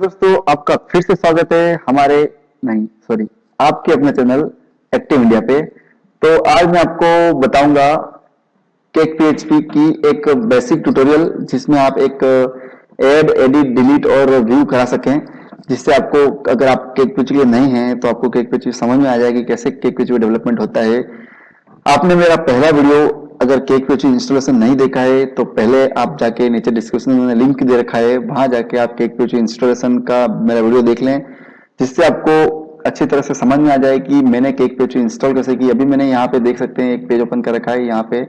दोस्तों आपका फिर से स्वागत है हमारे नहीं सॉरी आपके अपने चैनल एक्टिव इंडिया पे। तो आज मैं आपको बताऊंगा केक पीएचपी की एक बेसिक ट्यूटोरियल जिसमें आप एक ऐड एडिट डिलीट और व्यू करा सकें, जिससे आपको अगर आप केक पीएचपी के लिए नहीं हैं तो आपको केक पीएचपी समझ में आ जाएगी कैसे केक पीएचपी डेवलपमेंट होता है। आपने मेरा पहला वीडियो अगर केक पीएचपी इंस्टॉलेशन नहीं देखा है तो पहले आप जाके नीचे डिस्क्रिप्शन में लिंक दे रखा है, वहां जाके आप केक पीएचपी इंस्टॉलेशन का मेरा वीडियो देख लें, जिससे आपको अच्छी तरह से समझ में आ जाए कि मैंने केक पीएचपी इंस्टॉल कैसे की। अभी मैंने यहाँ पे देख सकते हैं एक पेज ओपन कर रखा है, यहाँ पे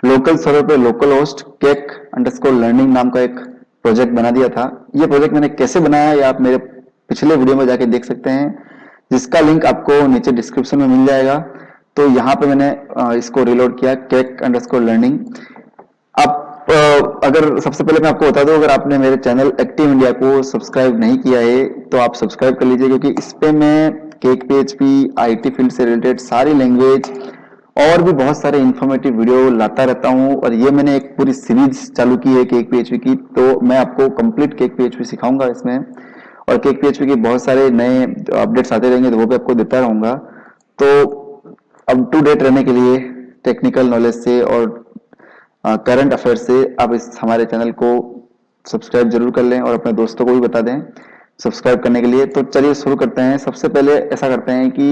लोकल सर्वर पे local host cake underscore learning नाम का एक प्रोजेक्ट बना दिया था। ये प्रोजेक्ट मैंने कैसे बनाया ये आप मेरे पिछले वीडियो में जाके देख सकते हैं, जिसका लिंक आपको नीचे डिस्क्रिप्शन में मिल जाएगा। तो यहाँ पे मैंने इसको रिलोड किया केक अंडरस्कोर लर्निंग। आप अगर सबसे पहले मैं आपको बता दूं, अगर आपने मेरे चैनल एक्टिव इंडिया को सब्सक्राइब नहीं किया है तो आप सब्सक्राइब कर लीजिए, क्योंकि इस पे मैं केक पीएचपी आईटी फील्ड से रिलेटेड सारी लैंग्वेज और भी बहुत सारे इंफॉर्मेटिव वीडियो लाता रहता हूं। और ये मैंने एक पूरी सीरीज चालू की है केक पीएचपी की, तो मैं आपको कंप्लीट केक पीएचपी सिखाऊंगा इसमें, और केक पीएचपी के बहुत सारे नए अपडेट्स आते रहेंगे तो वो भी आपको देता रहूंगा। तो अप टू डेट रहने के लिए टेक्निकल नॉलेज से और करंट अफेयर से आप इस हमारे चैनल को सब्सक्राइब जरूर कर लें और अपने दोस्तों को भी बता दें सब्सक्राइब करने के लिए। तो चलिए शुरू करते हैं। सबसे पहले ऐसा करते हैं कि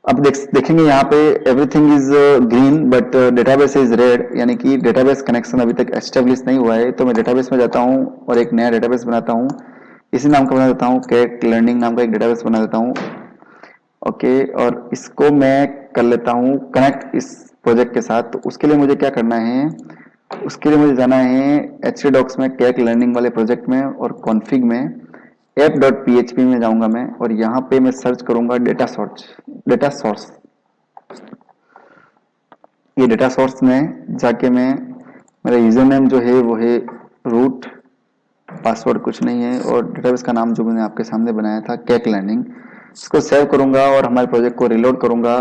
अब देखेंगे यहाँ पे everything is green but database is red, यानी कि डेटाबेस कनेक्शन अभी तक एस्टेब्लिश नहीं हुआ है। तो मैं डेटाबेस में जाता हूँ और एक नया डेटाबेस बनाता हूँ, इसी नाम का बना देता हूँ, केक लर्निंग नाम का एक डेटाबेस बना देता हूँ। ओके, और इसको मैं कर लेता हूँ कनेक्ट इस प्रोजेक्ट के साथ। तो उसके लिए मुझे क्या करना है, उसके लिए मुझे जाना है htdocs में केक लर्निंग वाले प्रोजेक्ट में, और कॉन्फ़िग में app.php में जाऊंगा मैं, और यहाँ पे मैं सर्च करूंगा डेटा सोर्स। ये डेटा सोर्स में जाके मैं मेरा यूजर नेम जो है वो है रूट, पासवर्ड कुछ नहीं है, और डेटाबेस का नाम जो मैंने आपके सामने बनाया था केक लर्निंग, इसको सेव करूंगा और हमारे प्रोजेक्ट को रिलोड करूंगा।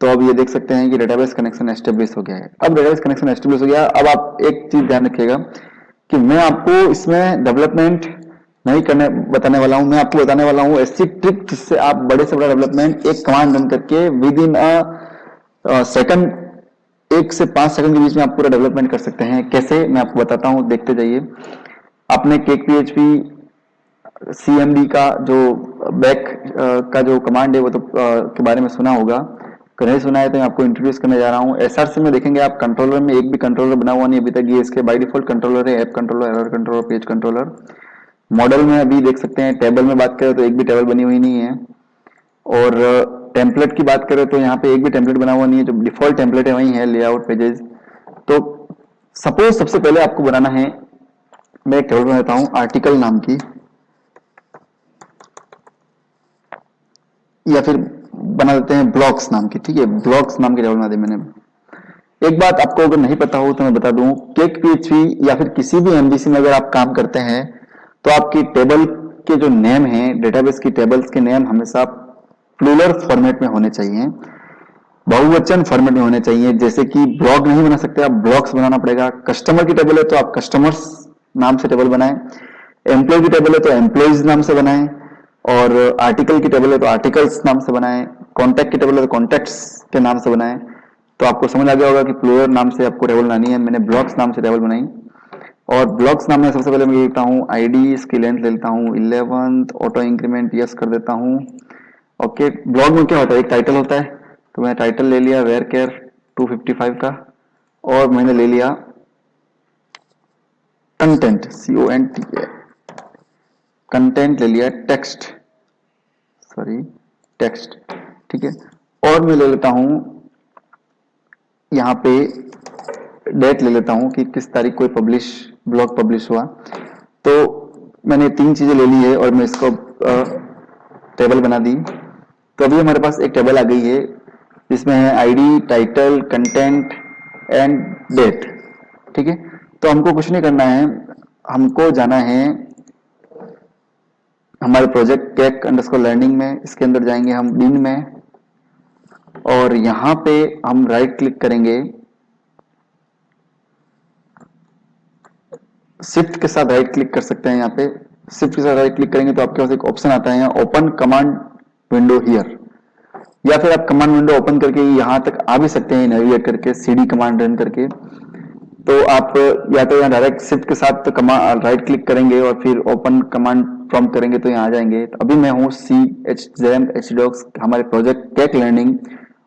तो अब ये देख सकते हैं कि डेटाबेस कनेक्शन एस्टेब्लिश हो गया है। अब डेटाबेस कनेक्शन एस्टेब्लिश हो गया। अब आप एक चीज ध्यान रखिएगा कि मैं आपको इसमें डेवलपमेंट नहीं करने बताने वाला हूं, मैं आपको बताने वाला हूं ऐसी ट्रिक जिससे आप बड़े से बड़ा डेवलपमेंट एक कमांड रन करके विद इन अ सेकंड, 1 से 5 सेकंड के बीच में आप पूरा डेवलपमेंट कर सकते हैं। कैसे, मैं आपको बताता हूं, देखते जाइए। आपने केक पीएचपी सीएमडी का जो बैक का जो कमांड है वो तो के बारे में सुना होगा, अगर नहीं सुना है तो मैं आपको इंट्रोड्यूस करने जा रहा हूँ। एसआरसी में देखेंगे आप कंट्रोलर में एक भी कंट्रोलर बना हुआ नहीं अभी तक, ये इसके बाय डिफॉल्ट कंट्रोलर है, app controller, error controller, page controller. Model में अभी देख सकते हैं, टेबल में बात करें तो एक भी टेबल बनी हुई नहीं है, और टेम्पलेट की बात करें तो यहाँ पे एक भी टेम्पलेट बना हुआ नहीं है, जो डिफॉल्ट टेम्पलेट है वही है, लेआउट पेजेस। तो सपोज सबसे पहले आपको बनाना है, मैं एक टेबल बनाता हूँ आर्टिकल नाम की, या फिर बना देते हैं ब्लॉक्स नाम की, ठीक है, ब्लॉक्स नाम की टेबल बना दी मैंने। एक बात आपको अगर नहीं पता हो तो मैं बता दूं, केक पीएचपी या फिर किसी भी एमवीसी में अगर आप काम करते हैं तो आपकी टेबल के जो नेम है, डेटाबेस की टेबल्स के नेम हमेशा प्लूरल फॉर्मेट में होने चाहिए, बहुवचन फॉर्मेट में होने चाहिए। जैसे कि ब्लॉग नहीं बना सकते, आप ब्लॉक्स बनाना पड़ेगा। कस्टमर की टेबल है तो आप कस्टमर्स नाम से टेबल बनाएं, एम्प्लॉय की टेबल है तो एम्प्लॉयज नाम से बनाएं, और आर्टिकल की टेबल है तो आर्टिकल्स नाम से बनाएं, कॉन्टैक्ट की टेबल है तो कॉन्टैक्ट्स के नाम से बनाएं। तो आपको समझ आ गया होगा कि प्लूरल नाम से आपको टेबल बनानी है। मैंने ब्लॉक्स नाम से टेबल बनाई, और ब्लॉक्स नाम में सबसे पहले मैं लिखता हूँ आईडी, इसकी लेंथ ले लेता हूँ 11, ऑटो इंक्रीमेंट यस कर देता हूँ। ओके, ब्लॉग में क्या होता है, एक टाइटल होता है, तो मैंने टाइटल ले लिया वेयर केयर 255 का, और मैंने ले लिया कंटेंट CONT, कंटेंट ले लिया टेक्स्ट, सॉरी टेक्स्ट, ठीक है। और मैं ले लेता हूं यहाँ पे डेट ले लेता हूं कि किस तारीख को ब्लॉग पब्लिश हुआ। तो मैंने 3 चीजें ले ली है और मैं इसको टेबल बना दी। तो अभी हमारे पास एक टेबल आ गई है जिसमें है ID, title, content and date, ठीक है। तो हमको कुछ नहीं करना है, हमको जाना है हमारे प्रोजेक्ट केक अंडरस्कोर लर्निंग में, इसके अंदर जाएंगे हम बिन में, और यहां पे हम राइट क्लिक करेंगे, शिफ्ट के साथ राइट क्लिक कर सकते हैं यहाँ पे, शिफ्ट के साथ राइट क्लिक करेंगे तो आपके पास एक ऑप्शन आता है ओपन कमांड विंडो हियर, या फिर आप कमांड विंडो ओपन करके यहां तक आ भी सकते हैं नेविगेट करके सीडी कमांड रन करके। तो आप या तो यहाँ डायरेक्ट शिफ्ट के साथ तो कमांड राइट क्लिक करेंगे और फिर ओपन कमांड प्रॉम्प्ट करेंगे तो यहाँ आ जाएंगे। तो अभी मैं हूँ CHZM हमारे प्रोजेक्ट टेक लर्निंग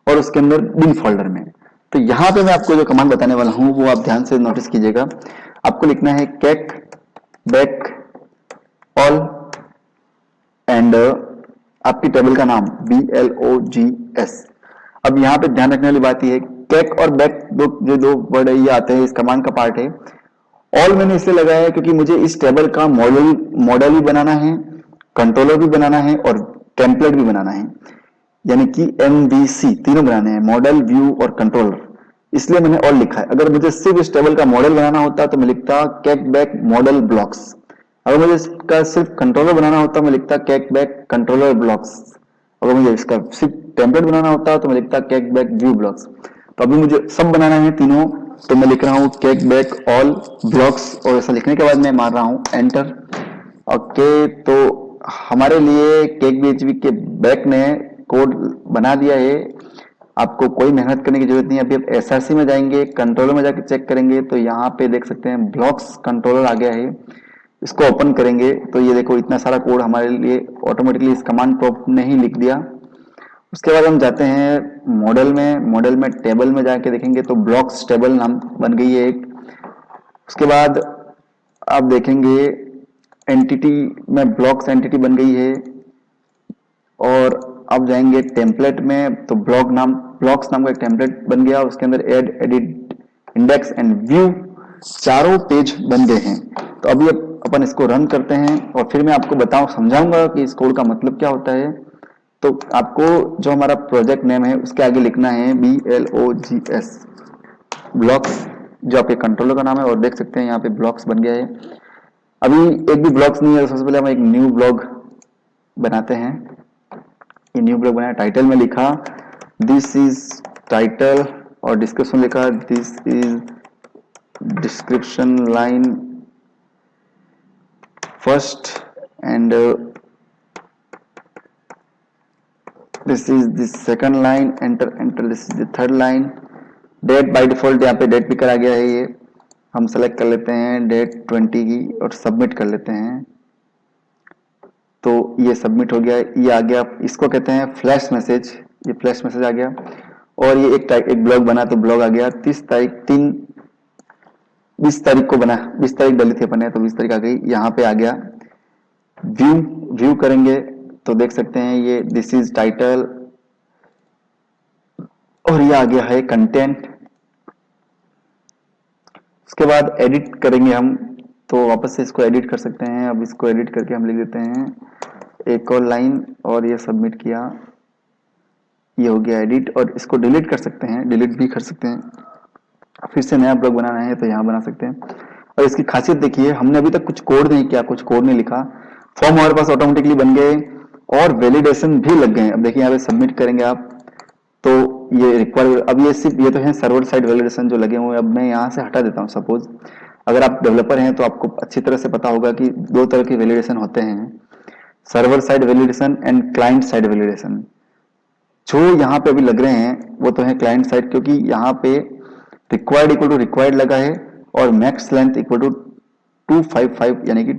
और उसके अंदर बिन फोल्डर में। तो यहाँ पे मैं आपको जो कमांड बताने वाला हूँ वो आप ध्यान से नोटिस कीजिएगा। आपको लिखना है कैक बैक ऑल एंड आपकी टेबल का नाम BLOGS। अब यहाँ पे ध्यान रखने वाली बात यह है कैक और बैक दो वर्ड ये आते हैं, इस कमांड का पार्ट है। ऑल मैंने इसलिए लगाया है क्योंकि मुझे इस टेबल का मॉडल भी बनाना है, कंट्रोलर भी बनाना है और टेम्पलेट भी बनाना है, यानी कि MVC तीनों बनाने हैं, मॉडल, व्यू और कंट्रोलर। इसलिए मैंने ऑल लिखा है। अगर मुझे सिर्फ इस टेबल का मॉडल बनाना होता तो मैं लिखता कैक बैक मॉडल ब्लॉक्स। अगर मुझे इसका सिर्फ कंट्रोलर बनाना होता मैं लिखता कैक बैक कंट्रोलर ब्लॉक्स। अगर मुझे इसका सिर्फ टेम्पलेट बनाना होता तो मैं लिखता कैक बैक व्यू ब्लॉक्स। तो अभी मुझे सब बनाना है तीनों, तो मैं लिख रहा हूँ कैक बैक ऑल ब्लॉक्स और ऐसा लिखने के बाद मैं मार रहा हूँ एंटर। ओके, तो हमारे लिए केक बीएचपी के बैक ने कोड बना दिया है। आपको कोई मेहनत करने की जरूरत नहीं है। अभी आप SRC में जाएंगे, कंट्रोलर में जाकर चेक करेंगे तो यहाँ पे देख सकते हैं ब्लॉक्स कंट्रोलर आ गया है। इसको ओपन करेंगे तो ये देखो इतना सारा कोड हमारे लिए ऑटोमेटिकली इस कमांड प्रॉम्प्ट ने ही लिख दिया। उसके बाद हम जाते हैं मॉडल में टेबल में जाके देखेंगे तो ब्लॉक्स टेबल नाम बन गई है एक। उसके बाद आप देखेंगे एंटिटी में ब्लॉक्स एंटिटी बन गई है। और अब जाएंगे टेम्पलेट में तो ब्लॉक्स नाम का एक टेम्पलेट बन गया, उसके अंदर add edit index and view चारों पेज बन गए हैं। तो अभी अपन इसको रन करते हैं और फिर मैं आपको समझाऊंगा कि इस कोड का मतलब क्या होता है। तो आपको जो हमारा प्रोजेक्ट नेम है उसके आगे लिखना है BLOGS ब्लॉक्स, जो आपके कंट्रोलर का नाम है। और देख सकते हैं यहाँ पे ब्लॉक्स बन गया है। अभी एक भी ब्लॉक्स नहीं है, सबसे पहले हम एक न्यू ब्लॉग बनाते हैं। ये न्यू ब्लॉग बनाया, टाइटल में लिखा दिस इज टाइटल और डिस्क्रिप्शन लिखा this is description line first and this is the second line, enter this is the third line. Date by default यहाँ पे डेट भी करा गया है, ये हम सेलेक्ट कर लेते हैं डेट 20 की और सबमिट कर लेते हैं। तो ये सबमिट हो गया, ये आ गया। इसको कहते हैं फ्लैश मैसेज, ये फ्लैश मैसेज आ गया। और ये एक ब्लॉग बना तो ब्लॉग आ गया 20 तारीख को बना, 20 तारीख डाली थी अपन ने तो 20 तारीख आ गई। यहाँ पे आ गया व्यू करेंगे तो देख सकते हैं ये दिस इज टाइटल और ये आ गया है कंटेंट। उसके बाद एडिट करेंगे हम तो वापस से इसको एडिट कर सकते हैं। अब इसको एडिट करके हम लिख देते हैं एक और लाइन और ये सबमिट किया, ये हो गया एडिट। और इसको डिलीट कर सकते हैं, डिलीट भी कर सकते हैं। फिर से नया ब्लॉग बनाना है तो यहाँ बना सकते हैं। और इसकी खासियत देखिए, हमने अभी तक कुछ कोड नहीं किया, कुछ कोड नहीं लिखा, फॉर्म हमारे पास ऑटोमेटिकली बन गए और वैलिडेशन भी लग गए। अब देखिए यहाँ पे सबमिट करेंगे आप तो ये रिक्वायर, अब ये तो है सर्वर साइड वैलिडेशन जो लगे हुए हैं। अब मैं यहाँ से हटा देता हूँ। सपोज अगर आप डेवलपर हैं तो आपको अच्छी तरह से पता होगा कि दो तरह के वैलिडेशन होते हैं, server side validation and client side validation. जो यहाँ पे अभी लग रहे हैं वो तो है क्लाइंट साइड, क्योंकि यहाँ पे रिक्वायर्ड इक्वल टू रिक्वायर्ड लगा है और मैक्स लेंथ इक्वल टू 255 यानी कि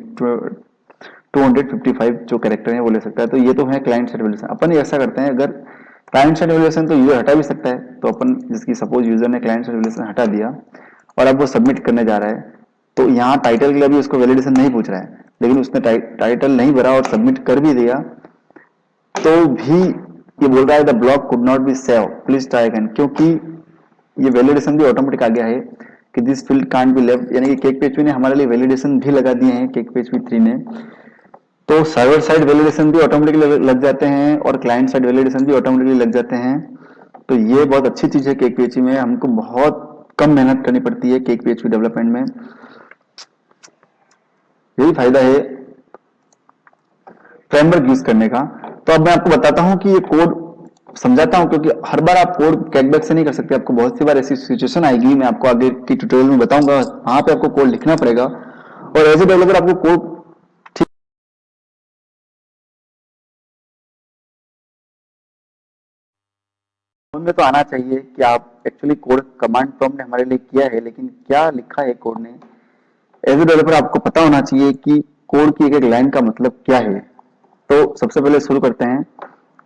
255 जो कैरेक्टर है वो ले सकता है। तो ये तो है क्लाइंट साइड वैलिडेशन। अपन ऐसा करते हैं, अगर क्लाइंट साइड वैलिडेशन तो यूजर हटा भी सकता है, तो अपन जिसकी सपोज यूजर ने क्लाइंट साइड वैलिडेशन हटा दिया और अब वो सबमिट करने जा रहा है तो यहाँ टाइटल के लिए भी उसको वैलिडेशन नहीं पूछ रहा है, लेकिन उसने टाइटल नहीं भरा और सबमिट कर भी दिया तो भी ये बोल रहा है the block could not be save, please try again. क्योंकि ये वैलिडेशन भी ऑटोमेटिक आ गया है कि this field can't be left, यानी कि केक PHP ने हमारे लिए वैलिडेशन भी लगा दिए हैं, केक PHP 3 ने। तो सर्वर साइड वैलिडेशन भी ऑटोमेटिकली लग जाते हैं और क्लाइंट साइड वैलिडेशन भी ऑटोमेटिकली लग जाते हैं। तो ये बहुत अच्छी चीज है केक PHP में, हमको बहुत कम मेहनत करनी पड़ती है केक PHP डेवलपमेंट में, यही फायदा है फ्रेमवर्क यूज करने का। तो अब मैं आपको बताता हूं कि ये कोड समझाता हूं, क्योंकि हर बार आप कोड कैटबैक से नहीं कर सकते, आपको बहुत सी बार ऐसी सिचुएशन आएगी, मैं आपको आगे की ट्यूटोरियल में बताऊंगा, वहां पे आपको कोड लिखना पड़ेगा। और एज ए डेवलपर आपको कोड में तो आना चाहिए कि आप एक्चुअली कोड कमांड प्रॉम्प्ट ने हमारे लिए किया है, लेकिन क्या लिखा है कोड ने। एज ए डेवलपर आपको पता होना चाहिए कि कोड की एक एक लाइन का मतलब क्या है। तो सबसे पहले शुरू करते हैं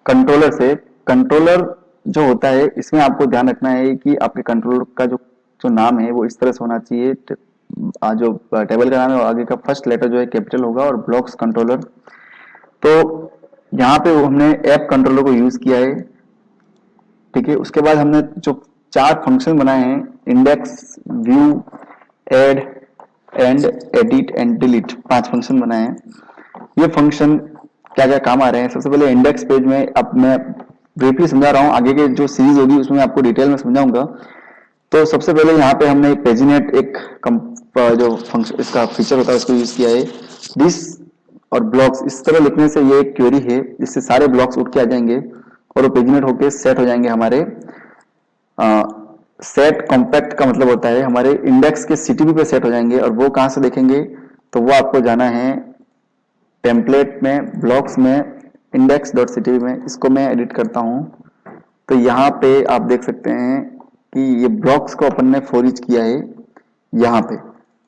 कंट्रोलर से। कंट्रोलर जो होता है, इसमें आपको ध्यान रखना है कि आपके कंट्रोलर का जो जो नाम है वो इस तरह से होना चाहिए। जो टेबल का नाम है आगे का फर्स्ट लेटर जो है कैपिटल होगा, और ब्लॉक्स कंट्रोलर। तो यहाँ पे हमने ऐप कंट्रोलर को यूज किया है, ठीक है। उसके बाद हमने जो 4 फंक्शन बनाए हैं, index, view, add and edit and delete, 5 function बनाए हैं। ये फंक्शन क्या क्या काम आ रहे हैं। सबसे पहले इंडेक्स पेज में, अब मैं ब्रीफली समझा रहा हूँ, आगे के जो सीरीज होगी उसमें आपको डिटेल में समझाऊंगा। तो सबसे पहले यहाँ पे हमने पेजिनेट जो फंक्शन इसका फीचर होता है उसको यूज किया है। दिस और ब्लॉक्स इस तरह लिखने से ये एक क्वेरी है जिससे सारे ब्लॉक्स उठ के आ जाएंगे और वो पेजिनेट होके सेट हो जाएंगे हमारे। सेट कॉम्पैक्ट का मतलब होता है हमारे इंडेक्स के सीटीबी पे सेट हो जाएंगे। और वो कहाँ से देखेंगे, तो वो आपको जाना है टेम्पलेट में, ब्लॉक्स में, index.ctb में। इसको मैं एडिट करता हूँ। तो यहाँ पे आप देख सकते हैं कि ये ब्लॉक्स को अपन ने फॉर ईच किया है। यहाँ पे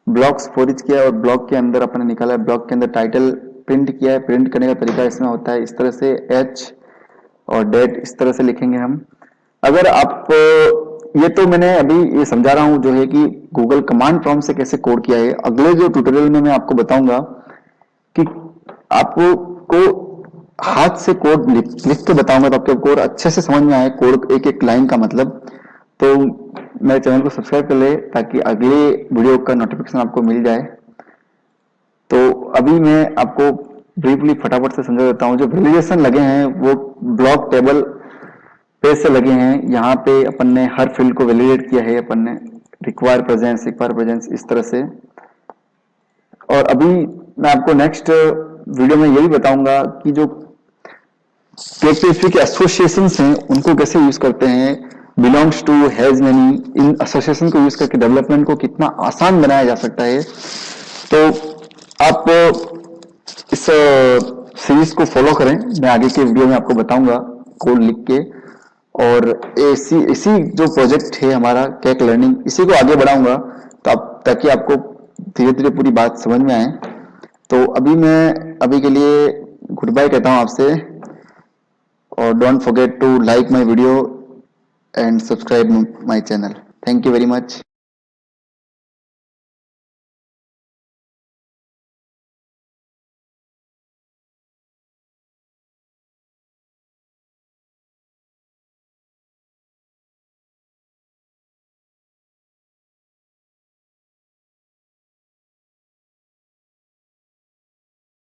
ब्लॉक्स फॉर ईच किया और ब्लॉक के अंदर अपन ने निकाला है, ब्लॉक के अंदर टाइटल प्रिंट किया है। प्रिंट करने का तरीका इसमें होता है इस तरह से, एच और डेट इस तरह से लिखेंगे हम। अगर आप ये तो मैंने अभी ये समझा रहा हूँ जो है कि गूगल कमांड प्रॉम्प्ट से कैसे कोड किया है। अगले जो ट्यूटोरियल में मैं आपको बताऊंगा कि आपको को हाथ से कोड लिख के बताऊंगा, तो आपको कोड अच्छे से समझ में आए, कोड एक एक लाइन का मतलब। तो मेरे चैनल को सब्सक्राइब कर ले ताकि अगले वीडियो का नोटिफिकेशन आपको मिल जाए। तो अभी मैं आपको ब्रीफली फटाफट से समझा देता हूँ। जो वैलिडेशन लगे हैं वो ब्लॉक टेबल पेज से लगे हैं। यहाँ पे अपन ने हर फील्ड को वैलिडेट किया है, अपन ने रिक्वायर प्रेजेंस इस तरह से। और अभी मैं आपको नेक्स्ट वीडियो में यही बताऊंगा कि जो के एसोसिएशन हैं उनको कैसे यूज करते हैं, बिलोंग्स टू, हैज मेनी, इन एसोसिएशन को यूज करके डेवलपमेंट को कितना आसान बनाया जा सकता है। तो आप इस सीरीज को फॉलो करें, मैं आगे के वीडियो में आपको बताऊंगा कोड लिख के। और इसी जो प्रोजेक्ट है हमारा कैक लर्निंग, इसी को आगे बढ़ाऊंगा तो आप, ताकि आपको धीरे धीरे पूरी बात समझ में आए। तो अभी के लिए गुड बाय कहता हूं आपसे। और don't forget to like my video and subscribe my channel. Thank you very much.